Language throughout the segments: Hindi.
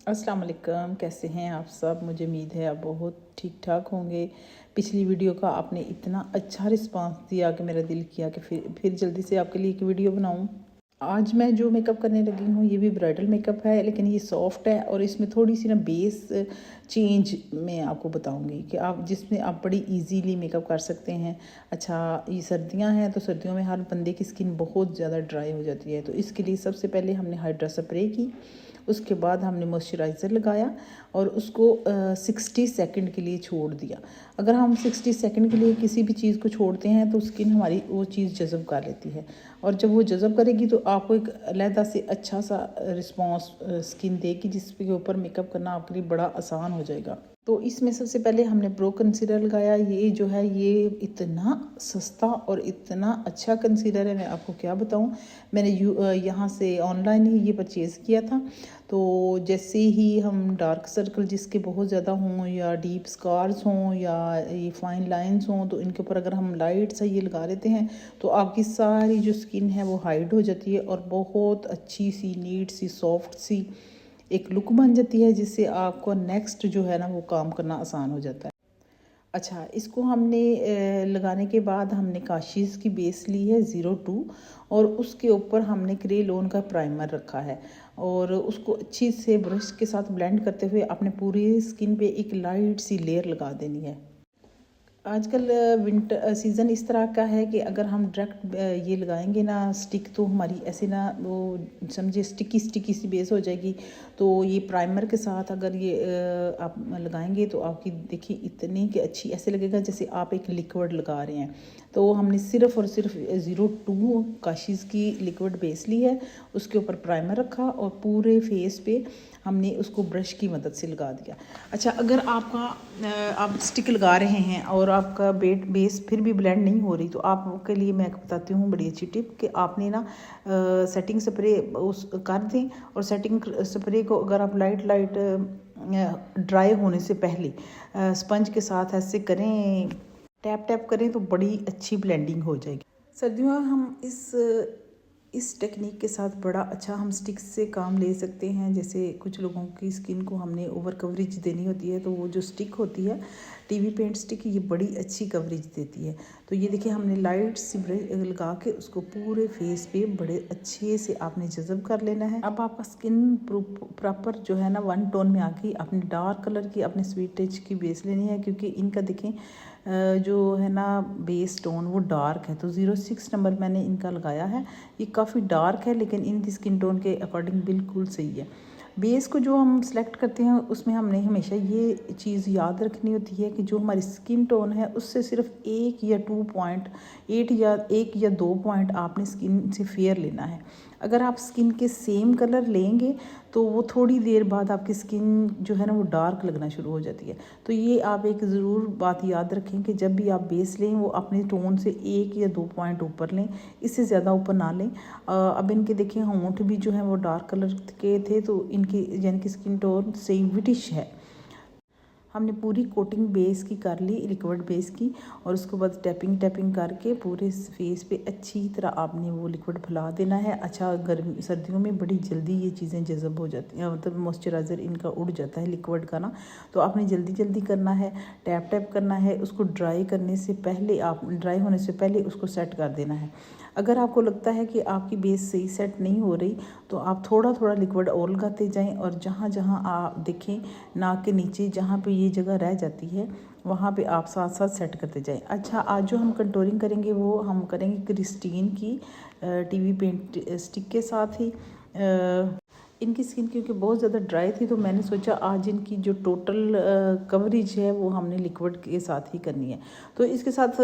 अस्सलाम वालेकुम, कैसे हैं आप सब। मुझे उम्मीद है आप बहुत ठीक ठाक होंगे। पिछली वीडियो का आपने इतना अच्छा रिस्पांस दिया कि मेरा दिल किया कि फिर जल्दी से आपके लिए एक वीडियो बनाऊं। आज मैं जो मेकअप करने लगी हूँ ये भी ब्राइडल मेकअप है, लेकिन ये सॉफ्ट है और इसमें थोड़ी सी ना बेस चेंज मैं आपको बताऊंगी कि आप जिसमें आप बड़ी इजीली मेकअप कर सकते हैं। अच्छा, ये सर्दियाँ हैं तो सर्दियों में हर बंदे की स्किन बहुत ज़्यादा ड्राई हो जाती है, तो इसके लिए सबसे पहले हमने हाइड्रा स्प्रे की, उसके बाद हमने मॉइस्चराइज़र लगाया और उसको 60 सेकंड के लिए छोड़ दिया। अगर हम 60 सेकंड के लिए किसी भी चीज़ को छोड़ते हैं तो स्किन हमारी वो चीज़ जज़ब कर लेती है, और जब वो जज़ब करेगी तो आपको एक अलहदा से अच्छा सा रिस्पॉन्स स्किन देगी, जिसके ऊपर मेकअप करना आपके लिए बड़ा आसान हो जाएगा। तो इसमें सबसे पहले हमने प्रो कंसीलर लगाया। ये जो है ये इतना सस्ता और इतना अच्छा कंसीलर है, मैं आपको क्या बताऊं। मैंने यहाँ से ऑनलाइन ही ये परचेज़ किया था। तो जैसे ही हम डार्क सर्कल जिसके बहुत ज़्यादा हों या डीप स्कार्स हों या ये फाइन लाइंस हों, तो इनके ऊपर अगर हम लाइट सा ये लगा लेते हैं तो आपकी सारी जो स्किन है वो हाइड हो जाती है और बहुत अच्छी सी नीट सी सॉफ्ट सी एक लुक बन जाती है, जिससे आपको नेक्स्ट जो है ना वो काम करना आसान हो जाता है। अच्छा, इसको हमने लगाने के बाद हमने काशीज़ की बेस ली है 02 और उसके ऊपर हमने क्रेलोन का प्राइमर रखा है और उसको अच्छी से ब्रश के साथ ब्लेंड करते हुए अपने पूरी स्किन पे एक लाइट सी लेयर लगा देनी है। आजकल विंटर सीज़न इस तरह का है कि अगर हम डायरेक्ट ये लगाएंगे ना स्टिक, तो हमारी ऐसे ना वो समझे स्टिकी स्टिकी सी बेस हो जाएगी। तो ये प्राइमर के साथ अगर ये आप लगाएंगे तो आपकी देखिए इतनी कि अच्छी ऐसे लगेगा जैसे आप एक लिक्विड लगा रहे हैं। तो हमने सिर्फ और सिर्फ 02 काशीज़ की लिक्विड बेस ली है, उसके ऊपर प्राइमर रखा और पूरे फेस पे हमने उसको ब्रश की मदद से लगा दिया। अच्छा, अगर आप स्टिक लगा रहे हैं और आपका बेस फिर भी ब्लेंड नहीं हो रही, तो आपके लिए मैं बताती हूँ बड़ी अच्छी टिप कि आपने ना सेटिंग स्प्रे उस कर दें और सेटिंग स्प्रे को अगर आप लाइट ड्राई होने से पहले स्पंज के साथ ऐसे करें, टैप टैप करें तो बड़ी अच्छी ब्लेंडिंग हो जाएगी। सर्दियों में हम इस टेक्निक के साथ बड़ा अच्छा हम स्टिक्स से काम ले सकते हैं। जैसे कुछ लोगों की स्किन को हमने ओवर कवरेज देनी होती है, तो वो जो स्टिक होती है टीवी पेंट स्टिक, ये बड़ी अच्छी कवरेज देती है। तो ये देखिए हमने लाइट सी ब्रश लगा के उसको पूरे फेस पे बड़े अच्छे से आपने जज़ब कर लेना है। अब आपका स्किन प्रॉपर जो है ना 1 टोन में आ गई। आपने डार्क कलर की अपने स्वीट टच की बेस लेनी है, क्योंकि इनका देखें जो है ना बेस टोन वो डार्क है। तो 06 नंबर मैंने इनका लगाया है। ये काफ़ी डार्क है लेकिन इनकी स्किन टोन के अकॉर्डिंग बिल्कुल सही है। बेस को जो हम सेलेक्ट करते हैं उसमें हमने हमेशा ये चीज़ याद रखनी होती है कि जो हमारी स्किन टोन है उससे सिर्फ 1 या 2.8 या 1 या 2 पॉइंट आपने स्किन से फेयर लेना है। अगर आप स्किन के सेम कलर लेंगे तो वो थोड़ी देर बाद आपकी स्किन जो है ना वो डार्क लगना शुरू हो जाती है। तो ये आप एक ज़रूर बात याद रखें कि जब भी आप बेस लें वो अपने टोन से 1 या 2 पॉइंट ऊपर लें, इससे ज़्यादा ऊपर ना लें। अब इनके देखें होंठ भी जो है वो डार्क कलर के थे, तो इनकी यानी कि स्किन टोन सेम विटिश है। हमने पूरी कोटिंग बेस की कर ली, लिक्विड बेस की, और उसके बाद टैपिंग करके पूरे फेस पे अच्छी तरह आपने वो लिक्विड फैला देना है। अच्छा, गर्मी सर्दियों में बड़ी जल्दी ये चीज़ें जज़ब हो जाती हैं, मतलब मॉइस्चराइज़र इनका उड़ जाता है लिक्विड का ना। तो आपने जल्दी करना है, टैप करना है, उसको ड्राई होने से पहले उसको सेट कर देना है। अगर आपको लगता है कि आपकी बेस सही सेट नहीं हो रही तो आप थोड़ा लिक्विड और लगाते जाएं, और जहाँ जहाँ आप देखें नाक के नीचे जहाँ पे ये जगह रह जाती है वहाँ पे आप साथ सेट करते जाएं। अच्छा, आज जो हम कंटूरिंग करेंगे वो हम करेंगे क्रिस्टीन की टीवी पेंट स्टिक के साथ ही। इनकी स्किन क्योंकि बहुत ज़्यादा ड्राई थी तो मैंने सोचा आज इनकी जो टोटल कवरेज है वो हमने लिक्विड के साथ ही करनी है। तो इसके साथ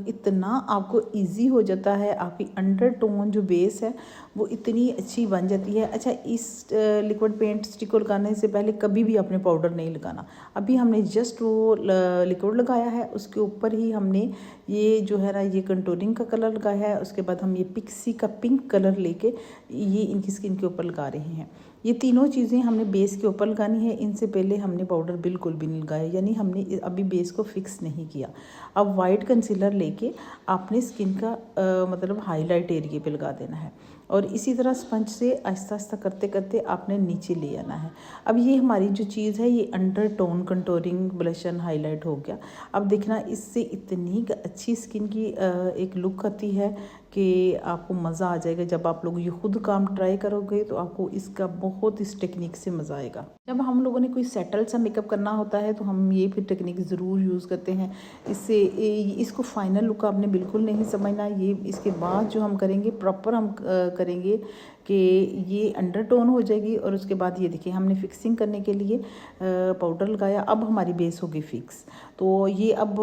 इतना आपको इजी हो जाता है, आपकी अंडर टोन जो बेस है वो इतनी अच्छी बन जाती है। अच्छा, इस लिक्विड पेंट स्टिक को लगाने से पहले कभी भी आपने पाउडर नहीं लगाना। अभी हमने जस्ट वो लिक्विड लगाया है, उसके ऊपर ही हमने ये जो है ना ये कंटूरिंग का कलर लगाया है। उसके बाद हम ये पिक्सी का पिंक कलर लेके ये इनकी स्किन के ऊपर लगा रहे हैं। ये तीनों चीज़ें हमने बेस के ऊपर लगानी है। इनसे पहले हमने पाउडर बिल्कुल भी नहीं लगाया, यानी हमने अभी बेस को फिक्स नहीं किया। अब वाइट कंसीलर लेके आपने स्किन का मतलब हाईलाइट एरिया पे लगा देना है। और इसी तरह स्पंज से आहिस्ता आहिस्ता करते करते आपने नीचे ले आना है। अब ये हमारी जो चीज़ है ये under tone contouring blush and highlight हो गया। अब देखना इससे इतनी अच्छी स्किन की एक लुक आती है कि आपको मज़ा आ जाएगा। जब आप लोग ये खुद काम ट्राई करोगे तो आपको इसका बहुत इस टेक्निक से मज़ा आएगा। जब हम लोगों ने कोई सेटल सा मेकअप करना होता है तो हम ये फिर टेक्निक ज़रूर यूज़ करते हैं। इससे इसको फाइनल लुक आपने बिल्कुल नहीं समझना। ये इसके बाद जो हम करेंगे प्रॉपर हम करेंगे कि ये अंडर टोन हो जाएगी। और उसके बाद ये देखिए हमने फिक्सिंग करने के लिए पाउडर लगाया। अब हमारी बेस होगी फिक्स। तो ये अब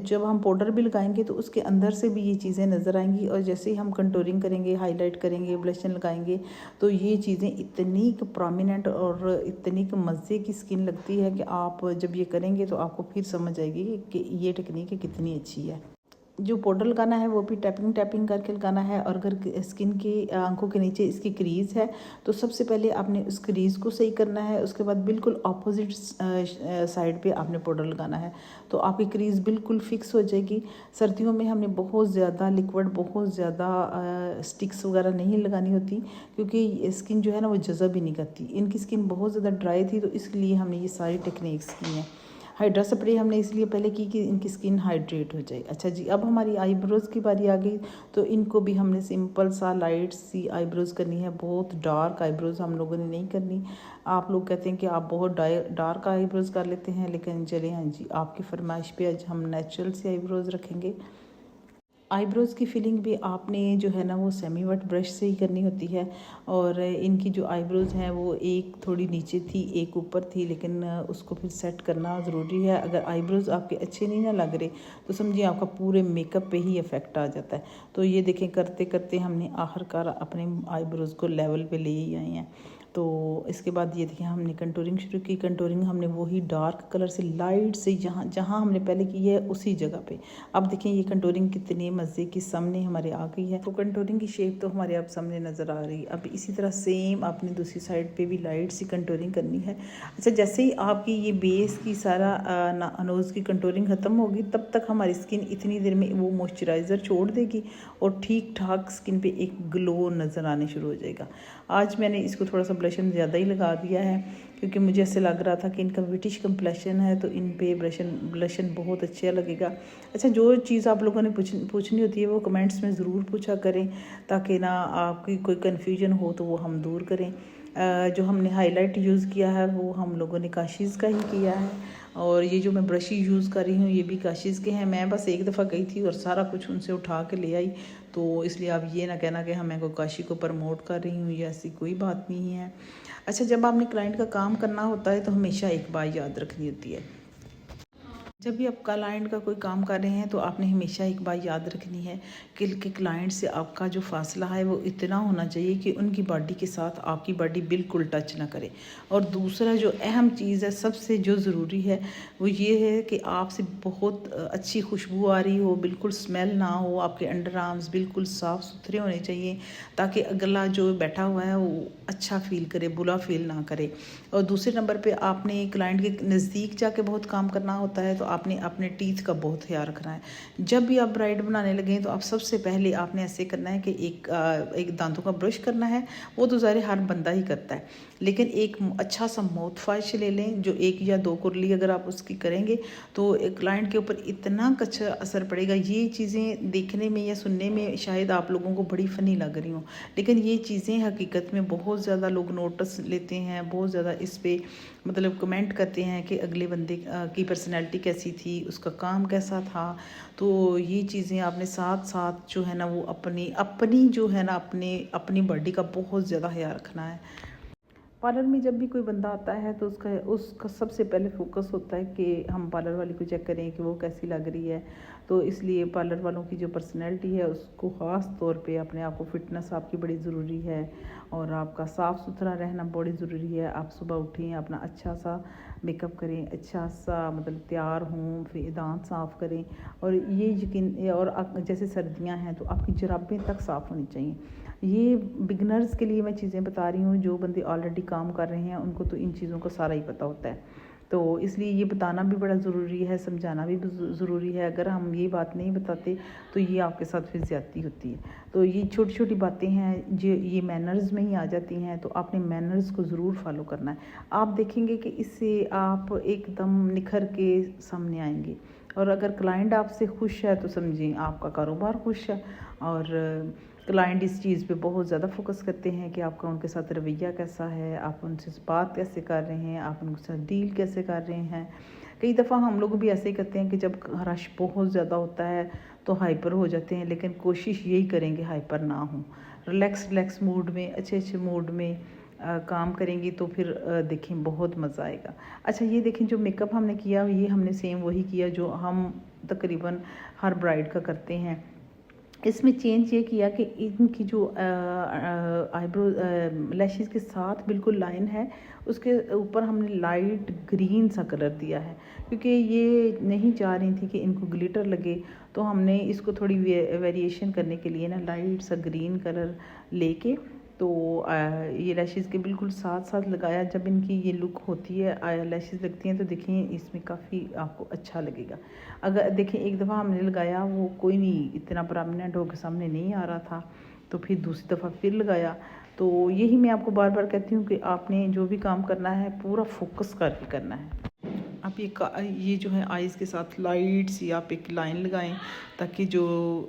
जब हम पाउडर भी लगाएंगे तो उसके अंदर से भी ये चीज़ें नज़र आएंगी। और जैसे ही हम कंटूरिंग करेंगे, हाईलाइट करेंगे, ब्लशन लगाएंगे तो ये चीज़ें इतनी प्रोमिनेंट और इतनी मज़े की स्किन लगती है कि आप जब ये करेंगे तो आपको फिर समझ आएगी कि ये टेक्निक कितनी अच्छी है। जो पाउडर लगाना है वो भी टैपिंग टैपिंग करके लगाना है। और अगर स्किन की आंखों के नीचे इसकी क्रीज़ है तो सबसे पहले आपने उस क्रीज़ को सही करना है। उसके बाद बिल्कुल ऑपोजिट साइड पे आपने पाउडर लगाना है तो आपकी क्रीज़ बिल्कुल फिक्स हो जाएगी। सर्दियों में हमने बहुत ज़्यादा लिक्विड, बहुत ज़्यादा स्टिक्स वगैरह नहीं लगानी होती क्योंकि स्किन जो है ना वो जज़ब ही नहीं करती। इनकी स्किन बहुत ज़्यादा ड्राई थी तो इसलिए हमने ये सारी टेक्निक्स की हैं। हाइड्रा स्प्रे हमने इसलिए पहले की कि इनकी स्किन हाइड्रेट हो जाए। अच्छा जी, अब हमारी आईब्रोज़ की बारी आ गई तो इनको भी हमने सिंपल सा लाइट सी आईब्रोज़ करनी है। बहुत डार्क आईब्रोज़ हम लोगों ने नहीं करनी। आप लोग कहते हैं कि आप बहुत डार्क आईब्रोज़ कर लेते हैं, लेकिन चले हाँ जी, आपकी फरमाइश पे आज हम नेचुरल सी आईब्रोज़ रखेंगे। आईब्रोज़ की फिलिंग भी आपने जो है ना वो सेमी वट ब्रश से ही करनी होती है। और इनकी जो आईब्रोज़ हैं वो एक थोड़ी नीचे थी, एक ऊपर थी, लेकिन उसको फिर सेट करना ज़रूरी है। अगर आईब्रोज़ आपके अच्छे नहीं ना लग रहे तो समझिए आपका पूरे मेकअप पे ही इफ़ेक्ट आ जाता है। तो ये देखें करते करते हमने आखिरकार अपने आईब्रोज़ को लेवल पे ले ही आए हैं। तो इसके बाद ये देखिए हमने कंटूरिंग शुरू की। कंटूरिंग हमने वही डार्क कलर से लाइट से जहाँ हमने पहले की है उसी जगह पे। अब देखें ये कंटूरिंग कितने मज़े की सामने हमारे आ गई है। तो कंटूरिंग की शेप तो हमारे अब सामने नज़र आ रही है। अब इसी तरह सेम आपने दूसरी साइड पे भी लाइट सी कंटूरिंग करनी है। अच्छा, जैसे ही आपकी ये बेस की सारा नोज़ की कंटूरिंग ख़त्म होगी तब तक हमारी स्किन इतनी देर में वो मॉइस्चराइज़र छोड़ देगी और ठीक ठाक स्किन पे एक ग्लो नज़र आने शुरू हो जाएगा। आज मैंने इसको थोड़ा सा ब्लशन ज़्यादा ही लगा दिया है क्योंकि मुझे ऐसे लग रहा था कि इनका ब्रिटिश कम्प्लेक्शन है तो इन पे ब्लशन बहुत अच्छा लगेगा। अच्छा, जो चीज़ आप लोगों ने पूछनी होती है वो कमेंट्स में ज़रूर पूछा करें ताकि ना आपकी कोई कन्फ्यूजन हो तो वो हम दूर करें। जो हमने हाईलाइट यूज़ किया है वो हम लोगों ने काशीज़ का ही किया है। और ये जो मैं ब्रश यूज़ कर रही हूँ ये भी काशीज़ के हैं। मैं बस एक दफ़ा गई थी और सारा कुछ उनसे उठा के ले आई, तो इसलिए आप ये ना कहना कि मैं को काशी को प्रमोट कर रही हूँ, या ऐसी कोई बात नहीं है। अच्छा, जब आपने क्लाइंट का काम करना होता है तो हमेशा एक बात याद रखनी होती है। जब भी आप क्लाइंट का कोई काम कर रहे हैं तो आपने हमेशा एक बात याद रखनी है कि क्लाइंट से आपका जो फासला है वो इतना होना चाहिए कि उनकी बॉडी के साथ आपकी बॉडी बिल्कुल टच ना करे। और दूसरा जो अहम चीज़ है, सबसे जो ज़रूरी है, वो ये है कि आपसे बहुत अच्छी खुशबू आ रही हो, बिल्कुल स्मेल ना हो, आपके अंडर आर्म्स बिल्कुल साफ़ सुथरे होने चाहिए ताकि अगला जो बैठा हुआ है वो अच्छा फील करे, बुरा फील ना करे। और दूसरे नंबर पे आपने क्लाइंट के नज़दीक जाके बहुत काम करना होता है तो आपने अपने टीथ का बहुत ख्याल रखना है। जब भी आप ब्राइड बनाने लगें तो आप सबसे पहले आपने ऐसे करना है कि एक दांतों का ब्रश करना है। वो तो ज़ाहिर हर बंदा ही करता है, लेकिन एक अच्छा सा माउथ वॉश ले लें जो 1 या 2 कुरली अगर आप उसकी करेंगे तो एक क्लाइंट के ऊपर इतना अच्छा असर पड़ेगा। ये चीज़ें देखने में या सुनने में शायद आप लोगों को बड़ी फ़नी लग रही हों, लेकिन ये चीज़ें हकीकत में बहुत ज़्यादा लोग नोटिस लेते हैं, बहुत ज़्यादा इस पर मतलब कमेंट करते हैं कि अगले बंदे की पर्सनैलिटी कैसी थी, उसका काम कैसा था। तो ये चीज़ें आपने साथ साथ जो है ना वो अपनी जो है ना अपनी बॉडी का बहुत ज़्यादा ख्याल रखना है। पार्लर में जब भी कोई बंदा आता है तो उसका सबसे पहले फोकस होता है कि हम पार्लर वाली को चेक करें कि वो कैसी लग रही है। तो इसलिए पार्लर वालों की जो पर्सनैलिटी है उसको ख़ास तौर पे अपने आप को फिटनेस आपकी बड़ी ज़रूरी है और आपका साफ़ सुथरा रहना बड़ी ज़रूरी है। आप सुबह उठें, अपना अच्छा सा मेकअप करें, अच्छा सा मतलब तैयार हों, फिर दांत साफ़ करें। और ये यकीन और जैसे सर्दियाँ हैं तो आपकी जुराबें तक साफ़ होनी चाहिए। ये बिगनर्स के लिए मैं चीज़ें बता रही हूँ, जो बंदे ऑलरेडी काम कर रहे हैं उनको तो इन चीज़ों का सारा ही पता होता है। तो इसलिए ये बताना भी बड़ा ज़रूरी है, समझाना भी ज़रूरी है। अगर हम ये बात नहीं बताते तो ये आपके साथ फिर ज़्यादती होती है। तो ये छोटी छोटी बातें हैं जो ये मैनर्स में ही आ जाती हैं, तो आपने मैनर्स को ज़रूर फॉलो करना है। आप देखेंगे कि इससे आप एकदम निखर के सामने आएंगे। और अगर क्लाइंट आपसे खुश है तो समझिए आपका कारोबार खुश है। और क्लाइंट इस चीज़ पे बहुत ज़्यादा फोकस करते हैं कि आपका उनके साथ रवैया कैसा है, आप उनसे बात कैसे कर रहे हैं, आप उनके साथ डील कैसे कर रहे हैं। कई दफ़ा हम लोग भी ऐसे ही करते हैं कि जब रश बहुत ज़्यादा होता है तो हाइपर हो जाते हैं, लेकिन कोशिश यही करेंगे हाइपर ना हो। रिलैक्स मूड में, अच्छे मूड में काम करेंगी तो फिर देखें बहुत मज़ा आएगा। अच्छा, ये देखें जो मेकअप हमने किया ये हमने सेम वही किया जो हम तकरीबन हर ब्राइड का करते हैं। इसमें चेंज ये किया कि इनकी जो आईब्रो लैशेज़ के साथ बिल्कुल लाइन है, उसके ऊपर हमने लाइट ग्रीन सा कलर दिया है, क्योंकि ये नहीं चाह रही थी कि इनको ग्लिटर लगे। तो हमने इसको थोड़ी वेरिएशन करने के लिए ना लाइट सा ग्रीन कलर लेके तो ये लैशेज़ के बिल्कुल साथ साथ लगाया। जब इनकी ये लुक होती है, लैशेज़ लगती हैं, तो देखिए इसमें काफ़ी आपको अच्छा लगेगा। अगर देखें एक दफ़ा हमने लगाया वो कोई नहीं इतना परमानेंट होकर सामने नहीं आ रहा था, तो फिर दूसरी दफ़ा फिर लगाया। तो यही मैं आपको बार बार कहती हूँ कि आपने जो भी काम करना है पूरा फोकस करके करना है। आप ये जो है आइज़ के साथ लाइट सी आप एक लाइन लगाएं, ताकि जो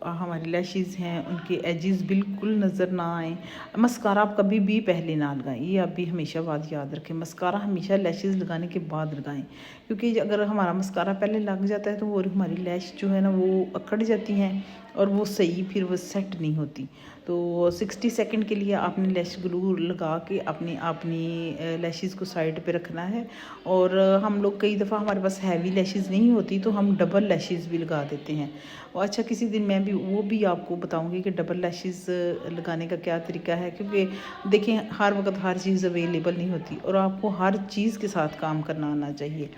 हमारी लैशेज़ हैं उनके एजेस बिल्कुल नज़र ना आए। मस्कारा आप कभी भी पहले ना लगाएं, ये आप भी हमेशा बात याद रखें। मस्कारा हमेशा लैशेज़ लगाने के बाद लगाएं, क्योंकि अगर हमारा मस्कारा पहले लग जाता है तो वो हमारी लैश जो है ना वो अकड़ जाती हैं और वो सही फिर वो सेट नहीं होती। तो 60 सेकंड के लिए आपने लैश ग्लू लगा के अपनी लैशेज़ को साइड पे रखना है। और हम लोग कई दफ़ा हमारे पास हैवी लैशेज़ नहीं होती तो हम डबल लैशेज़ भी लगा देते हैं। और अच्छा, किसी दिन मैं भी आपको बताऊंगी कि डबल लैशेज़ लगाने का क्या तरीका है, क्योंकि देखें हर वक्त हर चीज़ अवेलेबल नहीं होती और आपको हर चीज़ के साथ काम करना आना चाहिए।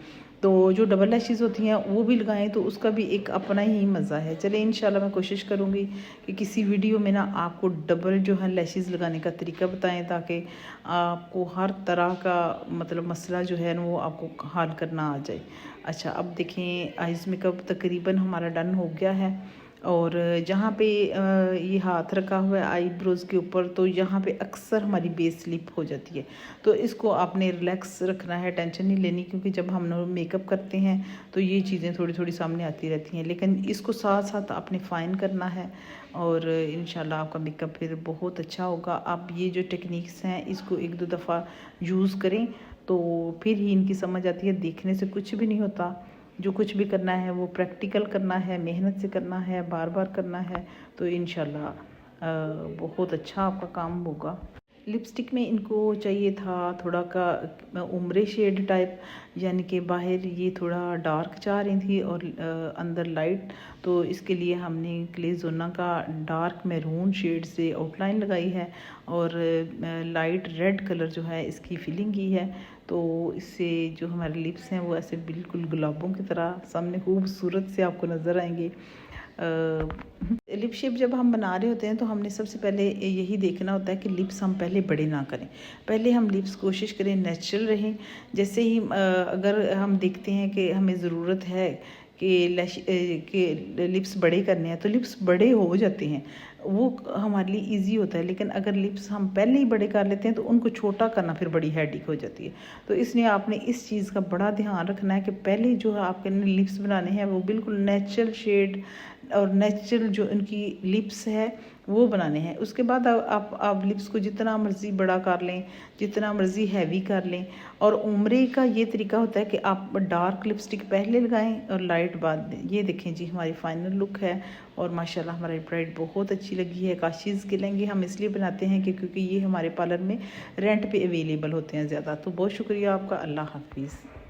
तो जो डबल लैशेज़ होती हैं वो भी लगाएं तो उसका भी एक अपना ही मज़ा है। चले इंशाल्लाह मैं कोशिश करूँगी कि किसी वीडियो में ना आपको डबल जो है लैशेज़ लगाने का तरीका बताएं, ताकि आपको हर तरह का मतलब मसला जो है ना वो आपको हल करना आ जाए। अच्छा, अब देखें आइज़ मेकअप तकरीबन हमारा डन हो गया है। और जहाँ पे ये हाथ रखा हुआ है आईब्रोज़ के ऊपर, तो यहाँ पे अक्सर हमारी बेस स्लिप हो जाती है। तो इसको आपने रिलैक्स रखना है, टेंशन नहीं लेनी, क्योंकि जब हम लोग मेकअप करते हैं तो ये चीज़ें थोड़ी थोड़ी सामने आती रहती हैं, लेकिन इसको साथ साथ आपने फ़ाइन करना है और इंशाल्लाह आपका मेकअप फिर बहुत अच्छा होगा। आप ये जो टेक्निक्स हैं इसको एक दो दफ़ा यूज़ करें तो फिर ही इनकी समझ आती है। देखने से कुछ भी नहीं होता, जो कुछ भी करना है वो प्रैक्टिकल करना है, मेहनत से करना है, बार बार करना है, तो इंशाल्लाह बहुत अच्छा आपका काम होगा। लिपस्टिक में इनको चाहिए था थोड़ा का उम्रे शेड टाइप, यानी कि बाहर ये थोड़ा डार्क चाह रही थी और अंदर लाइट। तो इसके लिए हमने क्लेज़ोना का डार्क मैरून शेड से आउटलाइन लगाई है और लाइट रेड कलर जो है इसकी फिलिंग की है। तो इससे जो हमारे लिप्स हैं वो ऐसे बिल्कुल गुलाबों की तरह सामने खूबसूरत से आपको नज़र आएंगे। लिप शेप जब हम बना रहे होते हैं तो हमने सबसे पहले यही देखना होता है कि लिप्स हम पहले बड़े ना करें। पहले हम लिप्स कोशिश करें नेचुरल रहें। जैसे ही अगर हम देखते हैं कि हमें ज़रूरत है कि लिप्स बड़े करने हैं तो लिप्स बड़े हो जाते हैं, वो हमारे लिए इजी होता है। लेकिन अगर लिप्स हम पहले ही बड़े कर लेते हैं तो उनको छोटा करना फिर बड़ी हेडेक हो जाती है। तो इसलिए आपने इस चीज़ का बड़ा ध्यान रखना है कि पहले जो है आपके लिप्स बनाने हैं वो बिल्कुल नेचुरल शेड और नेचुरल जो इनकी लिप्स है वो बनाने हैं। उसके बाद आप लिप्स को जितना मर्ज़ी बड़ा कर लें, जितना मर्ज़ी हैवी कर लें। और उम्रे का ये तरीका होता है कि आप डार्क लिपस्टिक पहले लगाएं और लाइट बाद दें। ये देखें जी हमारी फाइनल लुक है और माशाल्लाह हमारी ब्राइड बहुत अच्छी लगी है। काशीज़ के लहंगे हम इसलिए बनाते हैं कि क्योंकि ये हमारे पार्लर में रेंट पे अवेलेबल होते हैं ज़्यादा। तो बहुत शुक्रिया आपका। अल्लाह हाफिज़।